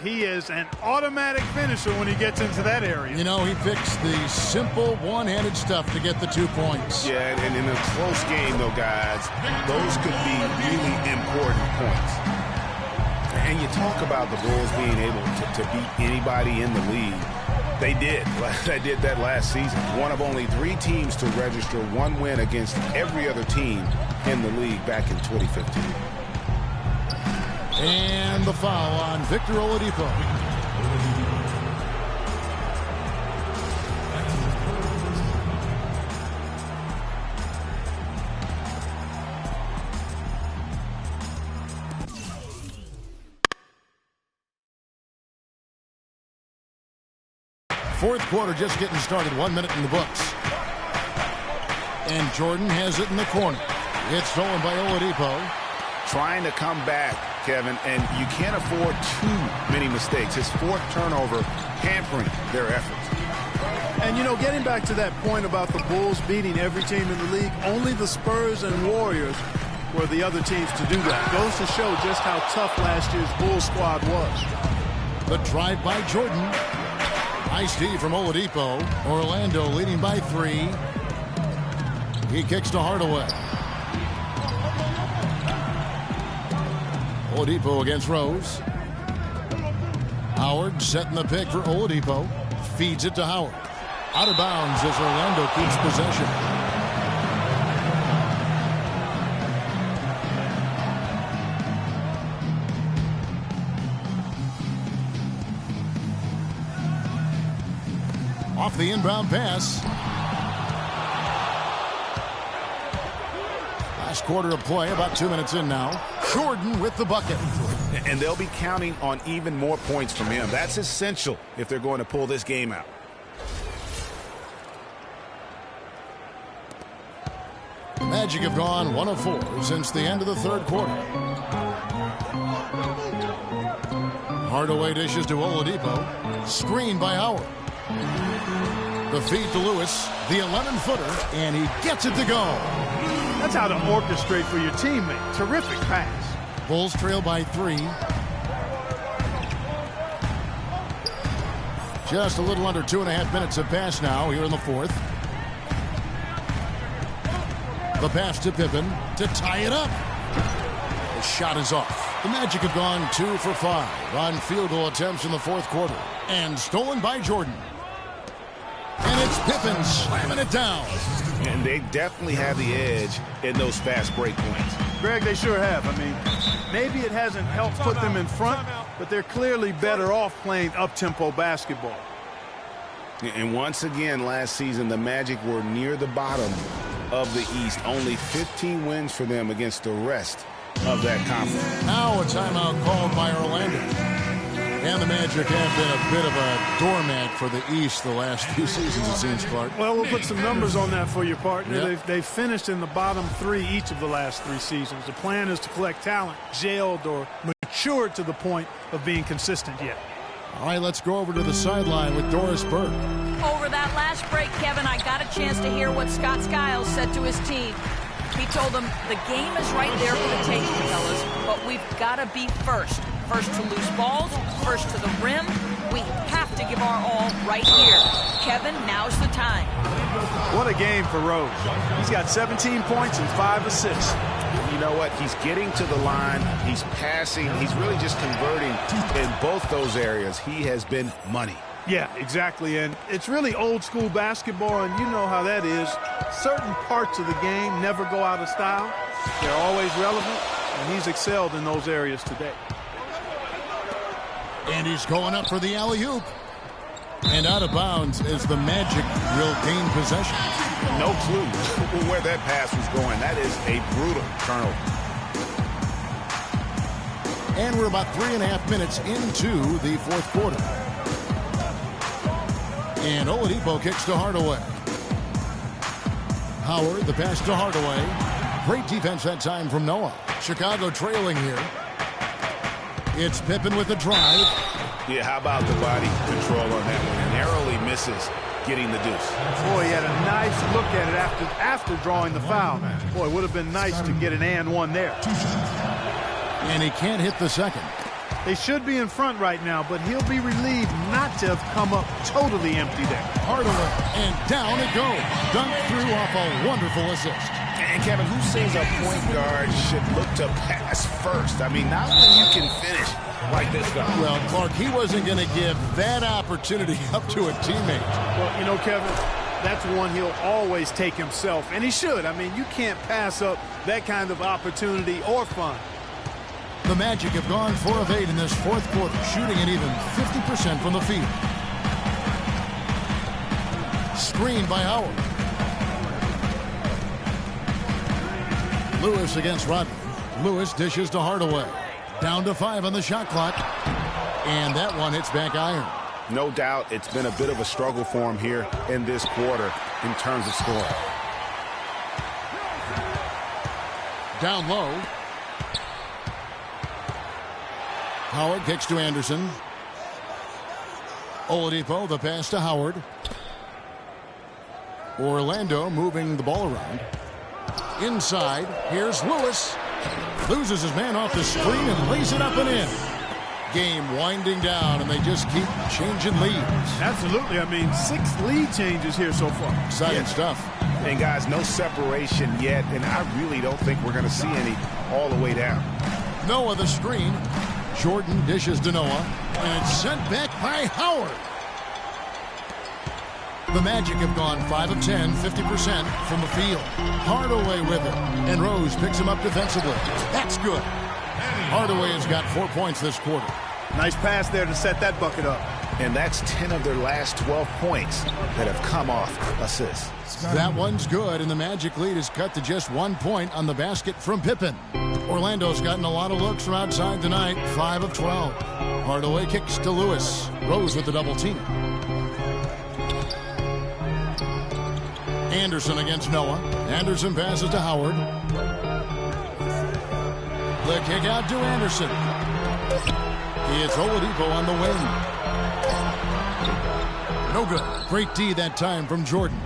He is an automatic finisher when he gets into that area. You know, he picks the simple one-handed stuff to get the 2 points. Yeah, and in a close game, though, guys, those could be really important points. And you talk about the Bulls being able to beat anybody in the league. They did. They did that last season. One of only 3 teams to register 1 win against every other team in the league back in 2015. And the foul on Victor Oladipo. Fourth quarter just getting started. 1 minute in the books. And Jordan has it in the corner. It's stolen by Oladipo. Trying to come back, Kevin, and you can't afford too many mistakes. His 4th turnover hampering their efforts. And, you know, getting back to that point about the Bulls beating every team in the league, only the Spurs and Warriors were the other teams to do that. Goes to show just how tough last year's Bulls squad was. The drive by Jordan. Nice D from Oladipo. Orlando leading by 3. He kicks to Hardaway. Oladipo against Rose. Howard setting the pick for Oladipo. Feeds it to Howard. Out of bounds as Orlando keeps possession. Off the inbound pass. Last quarter of play, about 2 minutes in now. Jordan with the bucket. And they'll be counting on even more points from him. That's essential if they're going to pull this game out. The Magic have gone 1 of 4 since the end of the third quarter. Hardaway dishes to Oladipo. Screen by Howard. The feed to Lewis. The 11-footer. And he gets it to go. That's how to orchestrate for your teammate. Terrific pass. Bulls trail by 3. Just a little under 2.5 minutes have passed now here in the fourth. The pass to Pippen to tie it up. The shot is off. The Magic have gone 2 for 5 on field goal attempts in the fourth quarter. And stolen by Jordan. And it's Pippen slamming it down. And they definitely have the edge in those fast break points. Greg, they sure have. I mean, maybe it hasn't helped put them in front, but they're clearly better off playing up-tempo basketball. And once again, last season, the Magic were near the bottom of the East. Only 15 wins for them against the rest of that conference. Now a timeout called by Orlando. And the Magic have been a bit of a doormat for the East the last few seasons, it seems, Clark. Well, we'll put some numbers on that for you, partner. Yep. They've finished in the bottom 3 each of the last 3 seasons. The plan is to collect talent, jailed or matured to the point of being consistent yet. All right, let's go over to the sideline with Doris Burke. Over that last break, Kevin, I got a chance to hear what Scott Skiles said to his team. He told them the game is right there for the taking, fellas, but we've got to be first. First to loose balls, first to the rim. We have to give our all right here. Kevin, now's the time. What a game for Rose. He's got 17 points and 5 assists. You know what? He's getting to the line. He's passing. He's really just converting in both those areas. He has been money. Yeah, exactly. And it's really old school basketball, and you know how that is. Certain parts of the game never go out of style. They're always relevant, and he's excelled in those areas today. And he's going up for the alley-oop. And out of bounds as the Magic will gain possession. No clue where that pass was going. That is a brutal turnover. And we're about 3.5 minutes into the fourth quarter. And Oladipo kicks to Hardaway. Howard, the pass to Hardaway. Great defense that time from Noah. Chicago trailing here. It's Pippen with the drive. Yeah, how about the body control on that one? Narrowly misses getting the deuce. Boy, he had a nice look at it after drawing the foul. Boy, it would have been nice to get an and one there. And he can't hit the second. They should be in front right now, but he'll be relieved not to have come up totally empty there. Hardaway, and down it goes. Dunked through off a wonderful assist. And Kevin, who says a point guard should look to pass first? I mean, not when you can finish like this guy. Well, Clark, he wasn't going to give that opportunity up to a teammate. Well, you know, Kevin, that's one he'll always take himself, and he should. I mean, you can't pass up that kind of opportunity or fun. The Magic have gone 4 of 8 in this fourth quarter, shooting an even 50% from the field. Screen by Howard. Lewis against Rodney. Lewis dishes to Hardaway. Down to 5 on the shot clock. And that one hits back iron. No doubt it's been a bit of a struggle for him here in this quarter in terms of scoring. Down low. Howard kicks to Anderson. Oladipo, the pass to Howard. Orlando moving the ball around. Inside, here's Lewis. Loses his man off the screen and lays it up and in. Game winding down, and they just keep changing leads. Absolutely. I mean, 6 lead changes here so far. Exciting stuff. And guys, no separation yet, and I really don't think we're going to see any all the way down. Noah the screen. Jordan dishes to Noah, and it's sent back by Howard. The Magic have gone 5 of 10, 50% from the field. Hardaway with it, and Rose picks him up defensively. That's good. Hardaway has got 4 points this quarter. Nice pass there to set that bucket up. And that's 10 of their last 12 points that have come off assists. That one's good, and the Magic lead is cut to just 1 point on the basket from Pippen. Orlando's gotten a lot of looks from outside tonight, 5 of 12. Hardaway kicks to Lewis. Rose with the double team. Anderson against Noah. Anderson passes to Howard. The kick out to Anderson. It's Oladipo on the wing. No good. Great D that time from Jordan.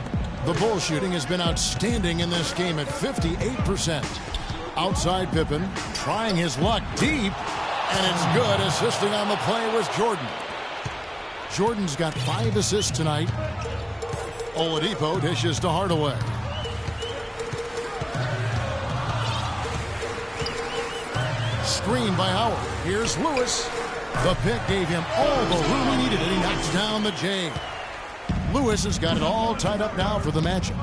The bull shooting has been outstanding in this game at 58%. Outside Pippen, trying his luck deep, and it's good. Assisting on the play was Jordan. Jordan's got 5 assists tonight. Oladipo dishes to Hardaway. Screen by Howard. Here's Lewis. The pick gave him all the room he needed, and he knocks down the J. Lewis has got it all tied up now for the Magic.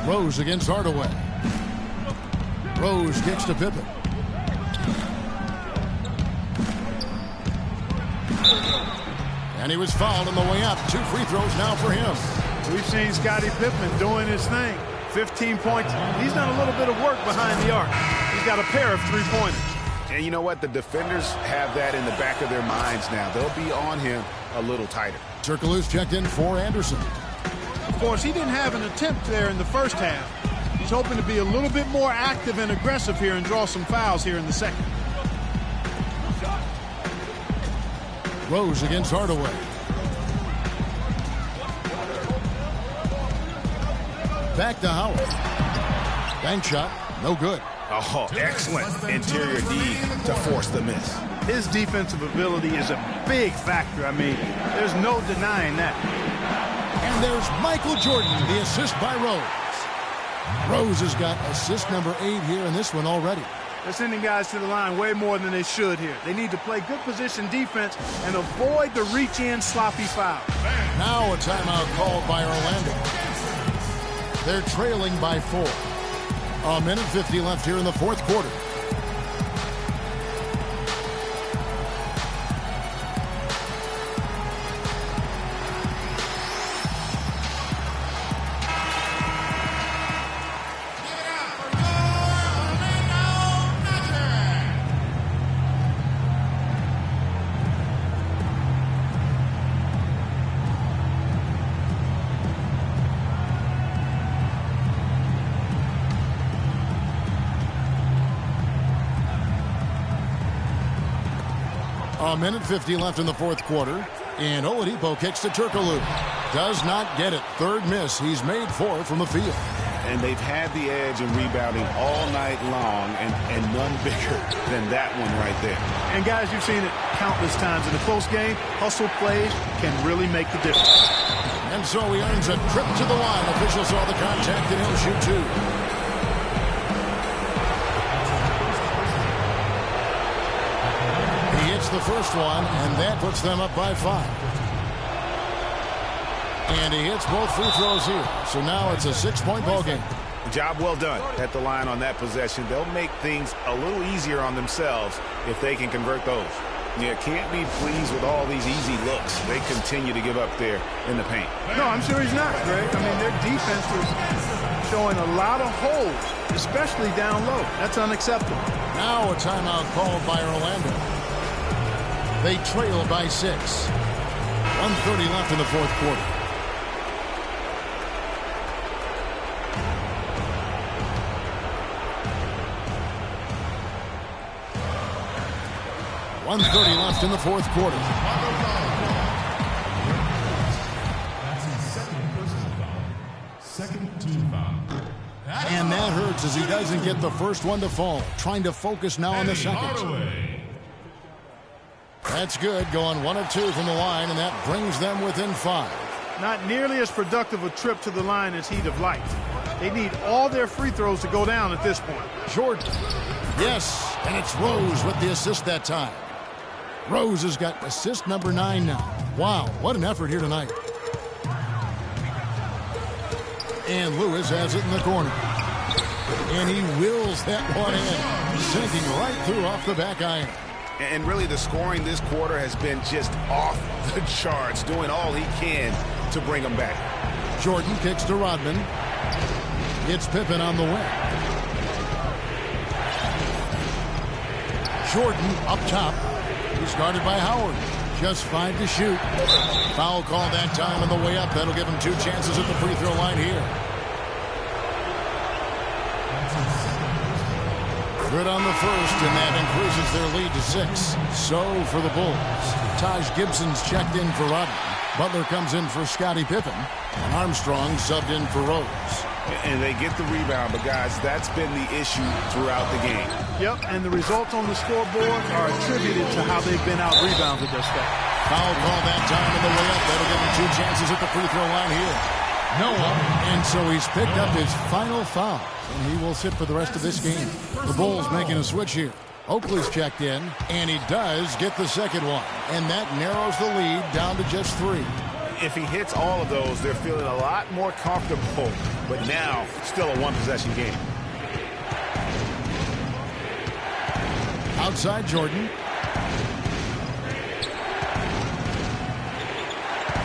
Rose against Hardaway. Rose kicks to Pippen. And he was fouled on the way up. 2 free throws now for him. We've seen Scottie Pippen doing his thing. 15 points. He's done a little bit of work behind the arc. He's got a pair of 3-pointers. And you know what? The defenders have that in the back of their minds now. They'll be on him a little tighter. Turkoglu's checked in for Anderson. Of course, he didn't have an attempt there in the first half. He's hoping to be a little bit more active and aggressive here and draw some fouls here in the second. Rose against Hardaway. Back to Howard. Bank shot, no good. Oh, excellent interior D to force the miss. His defensive ability is a big factor. I mean, there's no denying that. And there's Michael Jordan, the assist by Rose. Rose has got assist number 8 here in this one already. They're sending guys to the line way more than they should here. They need to play good position defense and avoid the reach-in sloppy foul. Now a timeout called by Orlando. They're trailing by 4. 1:50 left here in the fourth quarter. 1:50 left in the fourth quarter. And Oladipo kicks to Turkoglu. Does not get it. Third miss. He's made 4 from the field. And they've had the edge in rebounding all night long, and none bigger than that one right there. And guys, you've seen it countless times in a close game. Hustle plays can really make the difference. And so he earns a trip to the line. Officials saw the contact, and he'll shoot 2. He hits the first one, and that puts them up by 5. And he hits both free throws here. So now it's a 6-point ball game. Job well done at the line on that possession. They'll make things a little easier on themselves if they can convert those. Yeah, can't be pleased with all these easy looks. They continue to give up there in the paint. No, I'm sure he's not, Greg. I mean, their defense is showing a lot of holes, especially down low. That's unacceptable. Now a timeout called by Orlando. They trail by 6. 1:30 left in the fourth quarter. .130 left in the fourth quarter. And that hurts as he doesn't get the first one to fall. Trying to focus now on the second. That's good. Going 1 of 2 from the line, and that brings them within 5. Not nearly as productive a trip to the line as he'd have liked. They need all their free throws to go down at this point. Jordan. Yes, and it's Rose with the assist that time. Rose has got assist number 9 now. Wow, what an effort here tonight. And Lewis has it in the corner. And he wills that one in, sinking right through off the back iron. And really the scoring this quarter has been just off the charts, doing all he can to bring them back. Jordan kicks to Rodman. It's Pippen on the wing. Jordan up top. He's guarded by Howard. Just 5 to shoot. Foul call that time on the way up. That'll give him 2 chances at the free throw line here. Good on the first, and that increases their lead to 6. So for the Bulls, Taj Gibson's checked in for Rodman. Butler comes in for Scottie Pippen. And Armstrong subbed in for Rose. And they get the rebound, but guys, that's been the issue throughout the game. Yep, and the results on the scoreboard are attributed to how they've been out-rebounded this day. Foul call that time on the way up. That'll give him 2 chances at the free throw line here. And so he's picked up his final foul, and he will sit for the rest of this game. The Bulls making a switch here. Oakley's checked in, and he does get the second one. And that narrows the lead down to just 3. If he hits all of those, they're feeling a lot more comfortable. But now, still a one-possession game. Outside Jordan.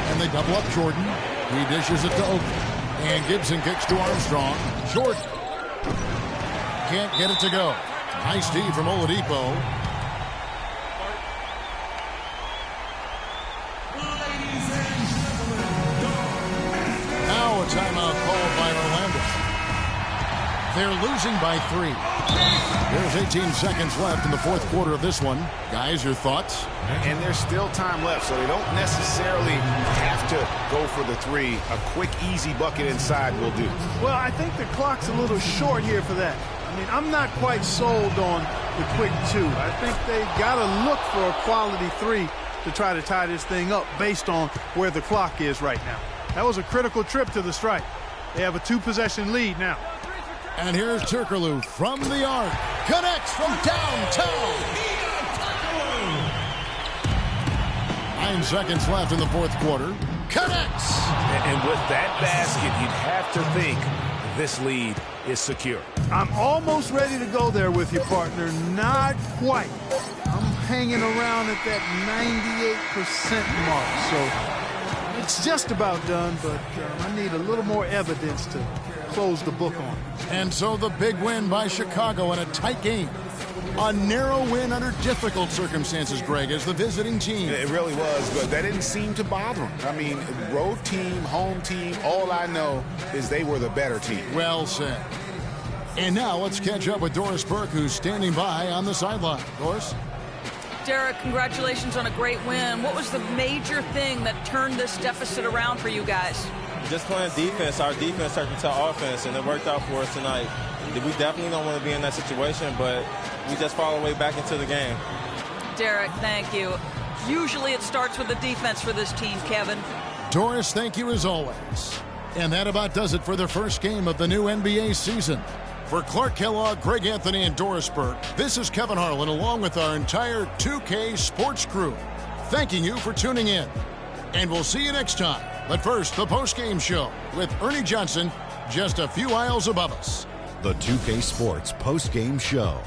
And they double up Jordan. He dishes it to Oakley. And Gibson kicks to Armstrong. Jordan. Can't get it to go. Nice D from Oladipo. Now a timeout called by Orlando. They're losing by 3. There's 18 seconds left in the fourth quarter of this one. Guys, your thoughts? And there's still time left, so they don't necessarily have to go for the 3. A quick, easy bucket inside will do. Well, I think the clock's a little short here for that. I mean, I'm not quite sold on the quick 2. I think they got to look for a quality 3 to try to tie this thing up based on where the clock is right now. That was a critical trip to the strike. They have a 2-possession lead now. And here's Turkoglu from the arc. Connects from downtown. 9 seconds left in the fourth quarter. Connects. And with that basket, you'd have to think this lead is secure. I'm almost ready to go there with you, partner. Not quite. I'm hanging around at that 98% mark. So it's just about done, but I need a little more evidence to close the book on. And so the big win by Chicago in a tight game. A narrow win under difficult circumstances, Greg, as the visiting team. It really was, but that didn't seem to bother them. I mean, road team, home team, all I know is they were the better team. Well said. And now let's catch up with Doris Burke, who's standing by on the sideline. Doris? Derek, congratulations on a great win. What was the major thing that turned this deficit around for you guys? Just playing defense. Our defense turned into offense, and it worked out for us tonight. We definitely don't want to be in that situation, but we just fall away back into the game. Derek, thank you. Usually it starts with the defense for this team, Kevin. Doris, thank you as always. And that about does it for the first game of the new NBA season. For Clark Kellogg, Greg Anthony, and Doris Burke, this is Kevin Harlan along with our entire 2K Sports crew, thanking you for tuning in. And we'll see you next time. But first, the post-game show with Ernie Johnson just a few aisles above us. The 2K Sports post-game show.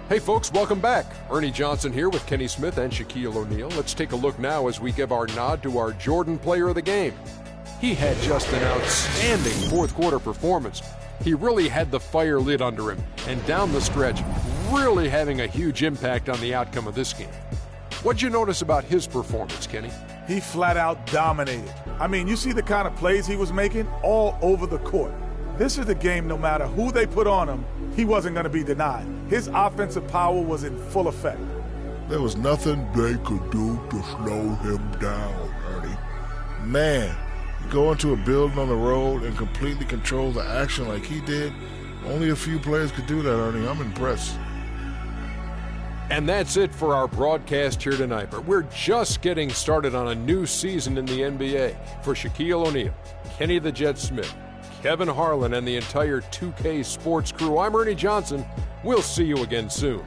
Hey folks, welcome back. Ernie Johnson here with Kenny Smith and Shaquille O'Neal. Let's take a look now as we give our nod to our Jordan Player of the Game. He had just an outstanding fourth quarter performance. He really had the fire lit under him, and down the stretch, really having a huge impact on the outcome of this game. What'd you notice about his performance, Kenny? He flat out dominated. I mean, you see the kind of plays he was making all over the court. This is the game, no matter who they put on him, he wasn't going to be denied. His offensive power was in full effect. There was nothing they could do to slow him down, Ernie. Man, go into a building on the road and completely control the action like he did. Only a few players could do that, Ernie. I'm impressed. And that's it for our broadcast here tonight. But we're just getting started on a new season in the NBA. For Shaquille O'Neal, Kenny the Jet Smith, Kevin Harlan, and the entire 2K Sports crew, I'm Ernie Johnson. We'll see you again soon.